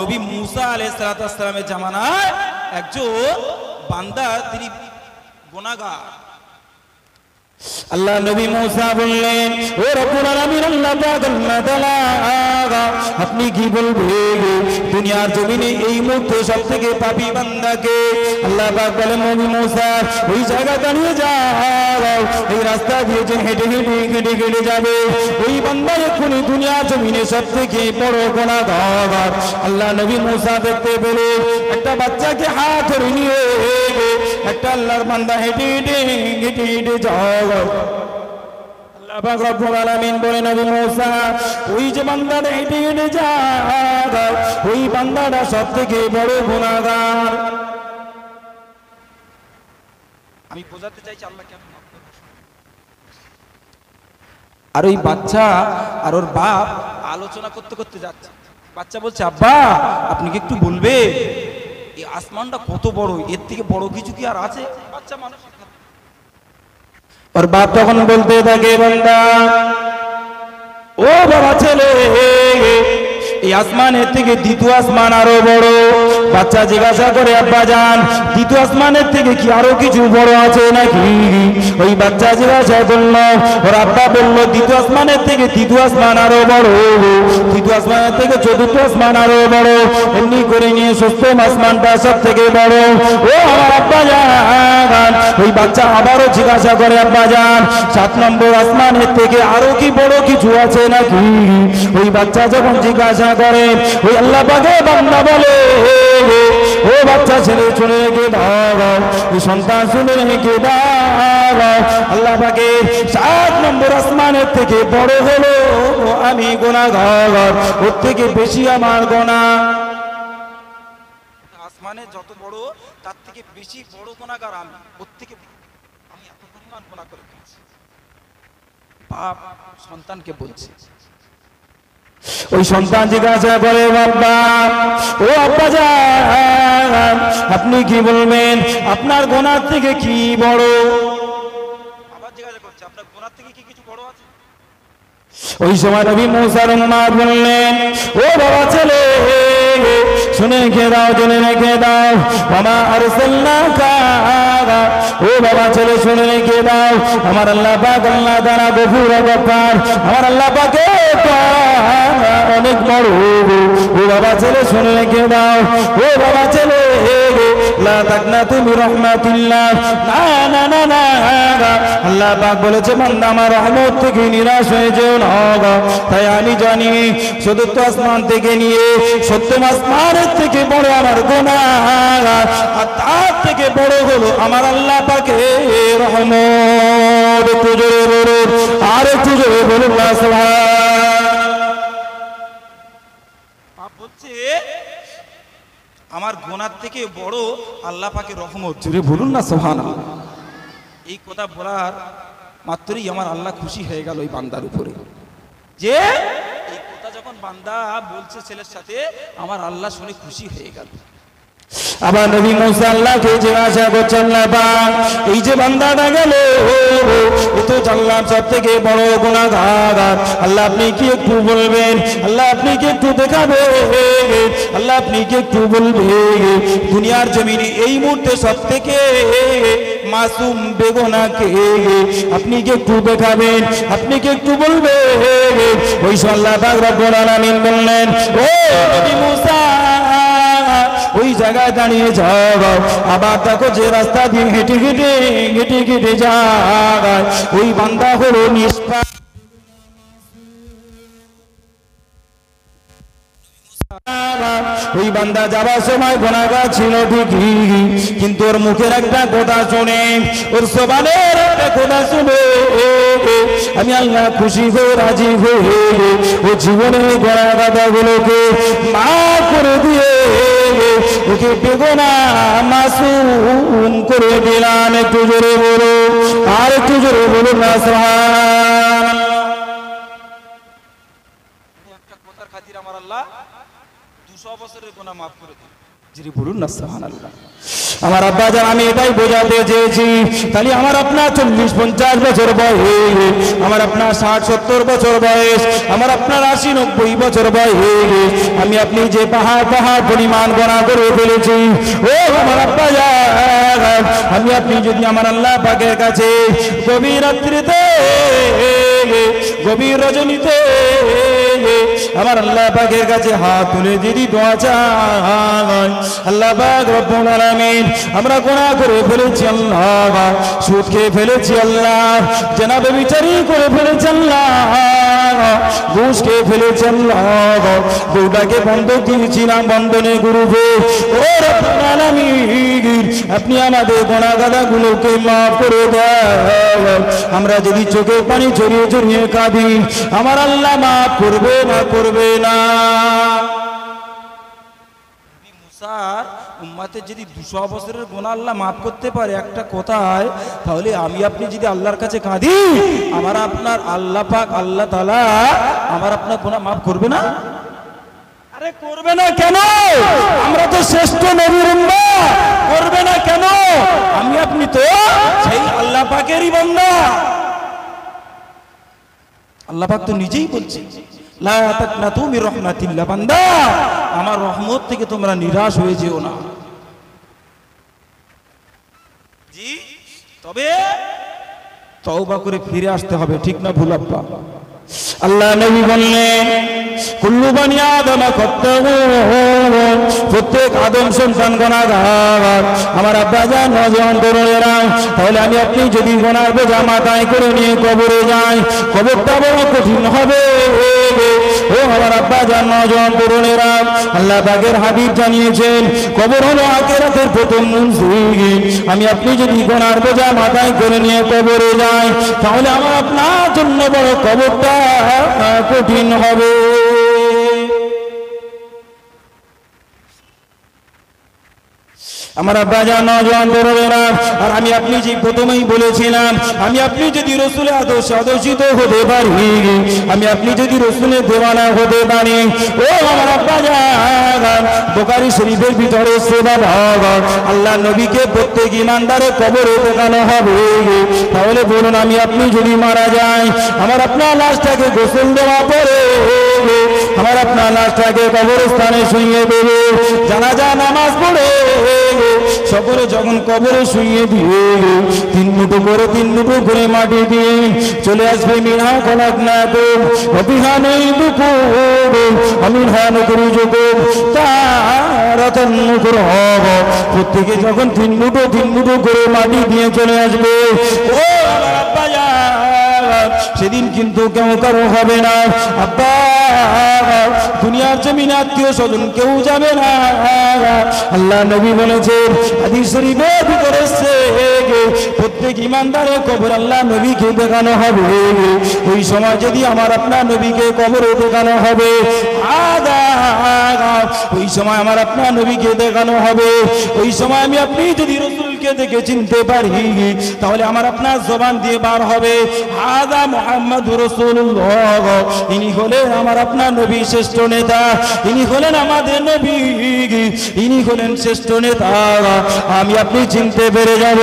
নবী মুসা আলাইহিস সালামের জামানায় একজন বান্দা তিনি গুনাহগার। আল্লাহ নবী মুসা বললেন, ও রব্বুল আলামিন, আল্লাহ পাক আল্লাহ তাআলা, আপনি কি বলবেন দুনিয়ার জমিনে এই মুহূর্তে সবথেকে পাপী বান্দাকে? আল্লাহ পাক বলেন, নবী মুসা ওই জায়গা দাঁড়িয়ে যাও, এই রাস্তা দিয়ে যে হেঁটে হেঁটে হেঁটে হেঁটে যাবে ওই বান্দা এক্ষুনি দুনিয়ার জমিনে সবথেকে বড় গুনাহগার। আল্লাহ নবী মুসা দেখতে পেলেন একটা বাচ্চাকে হাত ধরে নিয়ে একটা আল্লাহর বান্দা হেঁটে হেঁটে হেঁটে হেঁটে যাও। আল্লাহ পাক রব্বুল আলামিন বলেন, নবী মুসা ওই যে বান্দাটা হেঁটে হেঁটে যায় ওই বান্দাটা সবথেকে বড় গুনাহগার। আমি বোঝাতে চাইছি আল্লাহ কেন। আর ওই বাচ্চা আর ওর বাপ আলোচনা করতে করতে যাচ্ছে। বাচ্চা বলছে, আব্বা আপনি কি একটু বলবে এই আসমানটা কত বড়, এর থেকে বড় কিছু কি আর আছে? বাচ্চা মানুষ। ওর বাপ তখন বলতে থাকে, বান্দা ও বাবা ছেলে, এই আসমানের থেকে দ্বিতীয় আসমান আরো বড়। বাচ্চা জিজ্ঞাসা করে, আব্বা জান দ্বিতীয় আসমানের থেকে কি আরো কিছু বড় আছে নাকি? ওই বাচ্চা জিজ্ঞাসা করল, ওর আব্বা বলল, দ্বিতীয় আসমানের থেকে তৃতীয় আসমান আরো বড়, তৃতীয় আসমানের থেকে চতুর্থ আসমান আরো বড়, এমনি করে নিয়ে সপ্তম আসমানটা সব থেকে বড়। ও আমার আব্বা জান, ওই বাচ্চা আবারও জিজ্ঞাসা করে, আব্বা জান 7 নম্বর আসমানের থেকে আরো কি বড় কিছু আছে নাকি? ওই বাচ্চা যখন জিজ্ঞাসা করে, ওই আল্লাহ পাকের বান্দা বলে, ও বাচ্চা ছেলে শুনে রেখে দাও, এই সন্তান শুনে রেখে দাও, আল্লাহ পাকের 7 নম্বর আসমানের থেকে বড় হলো আমি গুনাহগার, ওর থেকে বেশি আমার গুনাহ। আসমানে যত বড় তার থেকে বেশি বড় গুনাহগার আমি, ওর থেকে আমি এত পরিমাণ গুনাহ করে ফেলেছি। বাপ সন্তানকে বলছে। ওই সন্তান জিজ্ঞাসা করে, বাবা ও আব্বা জান আপনি কি বলবেন আপনার গুনাহ থেকে কি বড়? আবার জিজ্ঞাসা করছে, আপনার গুনাহ থেকে কি কিছু বড় আছে? ওই সময় নবী মুসার উম্মত বললেন, ও বাবা ছেলে শুনে রেখে দাও, জেনে রেখে দাও, ওমা আরসালনাকা, ও বাবা ছেলে শুনে রেখে দাও, আমার আল্লাহ পাক আল্লাহ তাআলা গফুর গফফার, আমার আল্লাহ পাকের অনেক বড়। ও বাবা ছেলে শুনে রেখে দাও, ও বাবা ছেলে লা তাকনাতু মির রাহমাতিল্লাহ, না না না না, আল্লাহ পাক বলেছে বান্দা আমার রহমত থেকে নিরাশ হয়ে যেও না। তাই আমি জানি চতুর্থ আসমান থেকে নিয়ে সপ্তম আসমানের থেকে বড় আমার গুনাহ, আর তার থেকে বড় হলো আমার আল্লাহ পাকের রহমত। একটু জোরে বলুন, আর একটু জোরে বলুন না সুবহানাল্লাহ। বলছে আমার গুনাহ থেকে বড় আল্লাহ পাকের রহমত, জোরে বলুন না সুবহানাল্লাহ। এই কথা বলার মাত্রই আমার আল্লাহ খুশি হয়ে গেল ওই বান্দার উপরে, যে এই কথা যখন বান্দা বলছে ছেলের সাথে, আমার আল্লাহ শুনে খুশি হয়ে গেল। আবার নবী মুসা আল্লাহকে জিজ্ঞাসা করছেন, আল্লাহ পাক এই যে বান্দাটা গেল এ তো জানলাম সব থেকে বড় গুনাহগার, আল্লাহ আপনি কি একটু বলবেন, আল্লাহ আপনি কি একটু দেখাবেন, আল্লাহ আপনি কি একটু বলবেন দুনিয়ার জমিনে এই মুহূর্তে সব থেকে মাসুম বেগুনাহ কে? আপনি কি একটু দেখাবেন, আপনি কি একটু বলবেন? ওই আল্লাহ পাক রব্বুল আলামিন বললেন, ও নবী মুসা ওই জায়গায় দাঁড়িয়ে যাও, আবার দেখো যে রাস্তা দিয়ে হেঁটে হেঁটে হেঁটে হেঁটে যায় ওই বান্দা হলো নিষ্পাপ। ওই বান্দা যাবার সময় গুনাহগার ছিল ঠিকই, কিন্তু ওর মুখের একটা কথা শুনে, ওর জবানের একটা কথা শুনে আমি আল্লাহ খুশি হয়ে রাজি হয়ে ও জীবনের গড়া কথাগুলোকে মাফ করে দিয়ে ওকে বেগুনাহ মাসুম করে দিলাম। একটু জোরে বলো, আর একটু জোরে বলুন না সুবহানাল্লাহ। একটা কথার খাতির আমার আল্লাহ 200 বছরের গুনাহ মাফ করে দিল। যিনি বলুন না সুবহানাল্লাহ। আমার আব্বা জান আমি এটাই বোঝাতে চেয়েছি, তাহলে আমার আপনার 40-50 বছর বয়স, আমার আপনার 60-70 বছর বয়স, আমার আপনার 80-90 বছর বয়স, আমি আপনি যে পাহাড় পরিমাণ গণা করে ফেলেছি, ও আমার আব্বা জান আমি আপনি যদি আমার আল্লাহ পাকের কাছে গভীর রাত্রিতে গভীর রজনীতে আমার আল্লাহ পাকের কাছে হাত তুলে যদি দোয়া চাই, আল্লাহ পাক রব্বুল আলামিন আমরা গুনাহ করে ফেলেছি আল্লাহ, সুদ খেয়ে ফেলেছি আল্লাহ, জেনা ব্যভিচারী করে ফেলেছি আল্লাহ, ঘুষ খেয়ে ফেলেছি আল্লাহ, বউটাকে বন্ধক দিয়েছিলাম বন্ধনে গ্রুপে, ও রব্বুল আলামিন আপনি আমাদের গুনাহ গাদাগুলোকে মাফ করে দেন। আমরা যদি চোখের পানি ছড়িয়ে ছড়িয়ে কাঁদি, আমার আল্লাহ মাফ করবে না করবে না। মুসার উম্মতের যদি 200 বছরের গুনাহ আল্লাহ মাফ করতে পারে একটা কথায়, তাহলে আমি আপনি যদি আল্লাহর কাছে কাঁদি, আমার আপনার আল্লাহ পাক আল্লাহ তাআলা আমার আপনার গুনাহ মাফ করবে না? আরে করবে না কেন? আমরা তো শ্রেষ্ঠ নবীর উম্মত, করবে না কেন? আমি আপনি তো সেই আল্লাহ পাকেরই বান্দা। আল্লাহ পাক তো নিজেই বলছে লা তাকনাতু মির রাহমাতিল্লাহ, বান্দা আমার রহমত থেকে তোমরা নিরাশ হয়ে যেও না। জি, তবে তওবা করে ফিরে আসতে হবে, ঠিক না ভুল আব্বা? আল্লাহ নবী বললেন কুল্লু বানি আদম খাত্তাউন, প্রত্যেক আদম সন্তান গুনাহগার। আমার আব্বা জান নওজোয়ান তরুণেরা, তাহলে আমি আপনি যদি গুনাহর বোঝা মাথায় করে নিয়ে কবরে যাই, কবরটা বড় কঠিন হবে। ও আমার আব্বা জান নওজোয়ান তরুণেরা, আল্লাহ পাকের হাবিব জানিয়েছেন কবর হলো আখিরাতের প্রথম মঞ্জিল। আমি আপনি যদি গুনাহর বোঝা মাথায় করে নিয়ে কবরে যাই, তাহলে আমার আপনার জন্য বড় কবরটা কঠিন হবে। আমার আব্বা জান নওজোয়ান তরুণেরা, আর আমি আপনি যে প্রথমেই বলেছিলাম, আমি আপনি যদি রাসূলের আদর্শে আদর্শিত হতে পারি, আমি আপনি যদি রাসূলের দেওয়ানা হতে পারি, ও আমার আব্বা জান বুখারী শরীফের ভিতরে আল্লাহ নবীকে প্রত্যেক ইমানদারের কবরে দেখানো হবে। তাহলে বলুন আমি আপনি যদি মারা যাই, আমার আপনার লাশটাকে গোসল দেওয়া পরে আমার আপনার লাশটাকে কবরস্থানে শুইয়ে দেবে, জানাজা নামাজ পড়ে সকলে যখন কবরে শুইয়ে দিয়ে 3 মুঠো করে মাটি দিয়ে চলে আসবে মিনহা খলাকনাকুম ওয়া ফিহা নুঈদুকুম ওয়া মিনহা নুখরিজুকুম তারাতান উখরা। প্রত্যেকে যখন 3 মুঠো করে মাটি দিয়ে চলে আসবে, ও আমার আব্বা জান সেদিন কিন্তু কেউ কারো হবে না। আব্বা দুনিয়ার জমিনে আত্মীয় স্বজন কেউ যাবে না। আল্লাহ নবী বলেছেন হাদিস শরীফের ভিতরে এসেছে প্রত্যেক ইমানদারের কবর আল্লাহ নবীকে দেখানো হবে। ওই সময় যদি আমার আপনার নবীকে কবরে দেখানো হবে, ওই সময় আমার আপনার নবীকে দেখানো হবে, ওই সময় আমি আপনি যদি রাসূলকে দেখে চিনতে পারি, তাহলে আমার আপনার জবান দিয়ে বার হবে হাদা মুহাম্মাদুর রাসূলুল্লাহ, ইনি হলেন আমার আপনার নবী শ্রেষ্ঠ নেতা, ইনি হলেন আমাদের নবী, ইনি হলেন শ্রেষ্ঠ নেতা। আমি আপনি চিনতে পেরে যাব,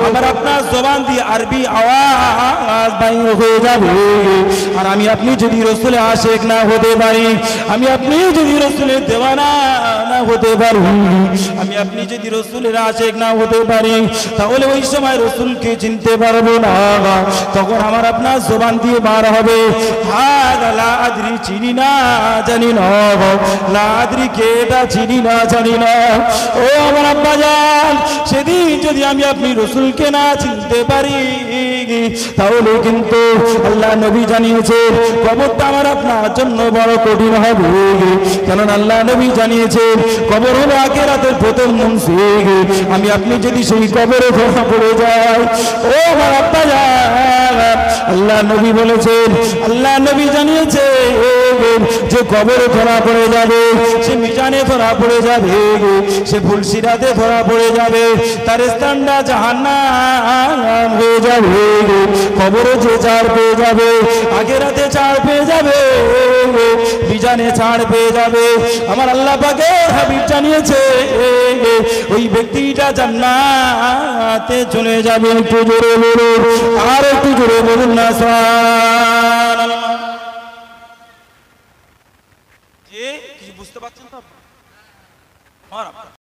আমার আপনার জবান দিয়ে আরবি আওয়াজ বাইর হয়ে যাবে। আর আমি আপনি যদি রাসূলের আশিক না হতে পারি, আমি আপনি যদি রাসূলের দেওয়ানা না হতে পারি, আমি আপনি যদি রাসূলের আশিক না হতে পারি, তাহলে ওই সময় রাসূলকে চিনতে পারবো না। তখন আমার আপনার জবান দিয়ে বার হবে হাদা লা আদরি, চিনি না জানি না, লা আদরি কে এটা চিনি না জানি না। ও আমার আব্বা জান সেদিন যদি আমি আপনি রাসূলকে না চিনতে পারি, তাহলে কিন্তু আল্লাহ নবী জানিয়েছে কবরটা আমার আপনার জন্য বড় কঠিন হবে। কারণ আল্লাহ নবী জানিয়েছে কবর হলো আখিরাতের প্রথম মঞ্জিল। আমি আপনি যদি সেই কবরে ধরা পড়ে যাই, ও আমার আব্বা জান আল্লাহ নবী বলেছেন, আল্লাহ নবী জানিয়েছে যে কবরে ধরা পড়ে যাবে, সে মিজানে ধরা পড়ে যাবে, সে ফুলসিরাতে ধরা পড়ে যাবে, তার স্থানটা জাহান্নাম হয়ে যাবে। কবরে যে ছাড় পেয়ে যাবে, আখিরাতে ছাড় পেয়ে যাবে, মিজানে ছাড় পেয়ে যাবে। আমার আল্লাহ পাকের হাবিব জানিয়েছে ওই ব্যক্তিটা জান্নাতে চলে যাবে। একটু জোরে বলুন, আর একটু জোরে বলুন না সুবহানাল্লাহ। যে কিছু বুঝতে পারছেন তো?